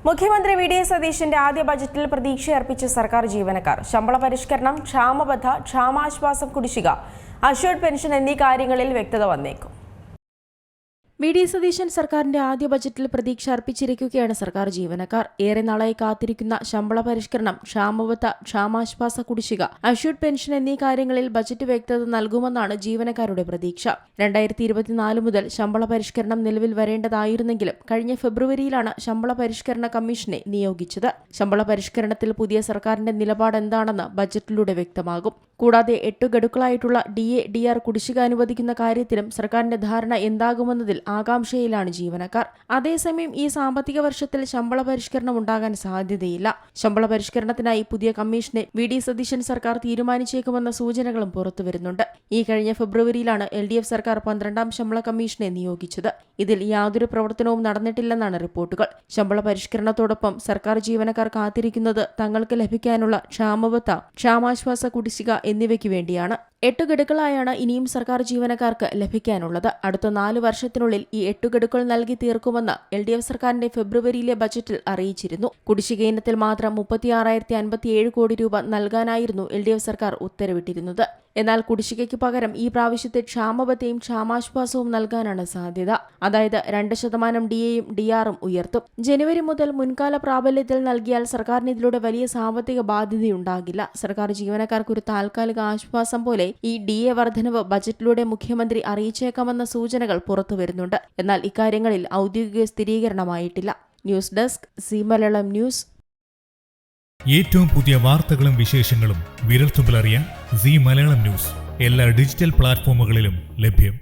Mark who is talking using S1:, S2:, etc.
S1: മുഖ്യമന്ത്രി വി.ഡി. സതീശന്റെ ആദ്യ ബജറ്റിൽ പ്രതീക്ഷയർപ്പിച്ച സർക്കാർ ജീവനക്കാർ ശമ്പള പരിഷ്കരണം, ക്ഷാമബദ്ധ, ക്ഷാമാശ്വാസം കുടിശ്ശിക, അഷ്വർഡ് പെൻഷൻ എന്നീ കാര്യങ്ങളിൽ വ്യക്തത വന്നേക്കും. വി.ഡി. സതീശൻ സർക്കാരിന്റെ ആദ്യ ബജറ്റിൽ പ്രതീക്ഷ അർപ്പിച്ചിരിക്കുകയാണ് സർക്കാർ ജീവനക്കാർ. ഏറെ നാളായി കാത്തിരിക്കുന്ന ശമ്പള പരിഷ്കരണം, ക്ഷാമബദ്ധ, ക്ഷാമാശ്വാസ കുടിശ്ശിക, അഷ്വർഡ് പെൻഷൻ എന്നീ കാര്യങ്ങളിൽ ബജറ്റ് വ്യക്തത നൽകുമെന്നാണ് ജീവനക്കാരുടെ പ്രതീക്ഷ. 2024 മുതൽ ശമ്പള പരിഷ്കരണം നിലവിൽ വരേണ്ടതായിരുന്നെങ്കിലും കഴിഞ്ഞ ഫെബ്രുവരിയിലാണ് ശമ്പള പരിഷ്കരണ കമ്മീഷനെ നിയോഗിച്ചത്. ശമ്പള പരിഷ്കരണത്തിൽ പുതിയ സർക്കാരിന്റെ നിലപാട് എന്താണെന്ന് ബജറ്റിലൂടെ വ്യക്തമാകും. കൂടാതെ 8 ഗഡുക്കളായിട്ടുള്ള DA, DR കുടിശ്ശിക അനുവദിക്കുന്ന കാര്യത്തിലും സർക്കാരിന്റെ ധാരണ എന്താകുമെന്നതിൽ ആകാംക്ഷയിലാണ് ജീവനക്കാർ. അതേസമയം ഈ സാമ്പത്തിക വർഷത്തിൽ ശമ്പള പരിഷ്കരണം ഉണ്ടാകാൻ സാധ്യതയില്ല. ശമ്പള പരിഷ്കരണത്തിനായി പുതിയ കമ്മീഷനെ വി.ഡി. സതീശൻ സർക്കാർ തീരുമാനിച്ചേക്കുമെന്ന സൂചനകളും പുറത്തുവരുന്നുണ്ട്. ഈ കഴിഞ്ഞ ഫെബ്രുവരിയിലാണ് LDF സർക്കാർ 12ാം ശമ്പള കമ്മീഷനെ നിയോഗിച്ചത്. ഇതിൽ യാതൊരു പ്രവർത്തനവും നടന്നിട്ടില്ലെന്നാണ് റിപ്പോർട്ടുകൾ. ശമ്പള പരിഷ്കരണത്തോടൊപ്പം സർക്കാർ ജീവനക്കാർ കാത്തിരിക്കുന്നത് തങ്ങൾക്ക് ലഭിക്കാനുള്ള ക്ഷാമബദ്ധ, ക്ഷാമാശ്വാസ കുടിശ്ശിക എന്നിവയ്ക്ക് വേണ്ടിയാണ്. 8 ഗഡുക്കളായാണ് ഇനിയും സർക്കാർ ജീവനക്കാർക്ക് ലഭിക്കാനുള്ളത്. അടുത്ത 4 വർഷത്തിനുള്ളിൽ ഈ 8 ഗഡുക്കൾ നൽകി തീർക്കുമെന്ന് LDF സർക്കാരിന്റെ ഫെബ്രുവരിയിലെ ബജറ്റിൽ അറിയിച്ചിരുന്നു. കുടിശ്ശിക ഇനത്തിൽ മാത്രം 36,057 കോടി രൂപ നൽകാനായിരുന്നു LDF സർക്കാർ ഉത്തരവിട്ടിരുന്നത്. എന്നാൽ കുടിശ്ശികയ്ക്ക് പകരം ഈ പ്രാവശ്യത്തെ ക്ഷാമബദ്ധയും ക്ഷാമാശ്വാസവും നൽകാനാണ് സാധ്യത. അതായത് 2% DAയും DRും ഉയർത്തും. ജനുവരി മുതൽ മുൻകാല പ്രാബല്യത്തിൽ നൽകിയാൽ സർക്കാരിന് ഇതിലൂടെ വലിയ സാമ്പത്തിക ബാധ്യതയുണ്ടാകില്ല. സർക്കാർ ജീവനക്കാർക്ക് ഒരു താൽക്കാലിക ആശ്വാസം പോലെ ഈ DA വർധനവ് ബജറ്റിലൂടെ മുഖ്യമന്ത്രി അറിയിച്ചേക്കാമെന്ന സൂചനകൾ പുറത്തുവരുന്നുണ്ട്. എന്നാൽ ഇക്കാര്യങ്ങളിൽ ഔദ്യോഗിക സ്ഥിരീകരണമായിട്ടില്ല. News desk C Malayalam news.
S2: ഏറ്റവും പുതിയ വാർത്തകളും വിശേഷങ്ങളും വിരൽത്തുമ്പിലറിയാൻ സി മലയാളം ന്യൂസ് എല്ലാ ഡിജിറ്റൽ പ്ലാറ്റ്ഫോമുകളിലും ലഭ്യം.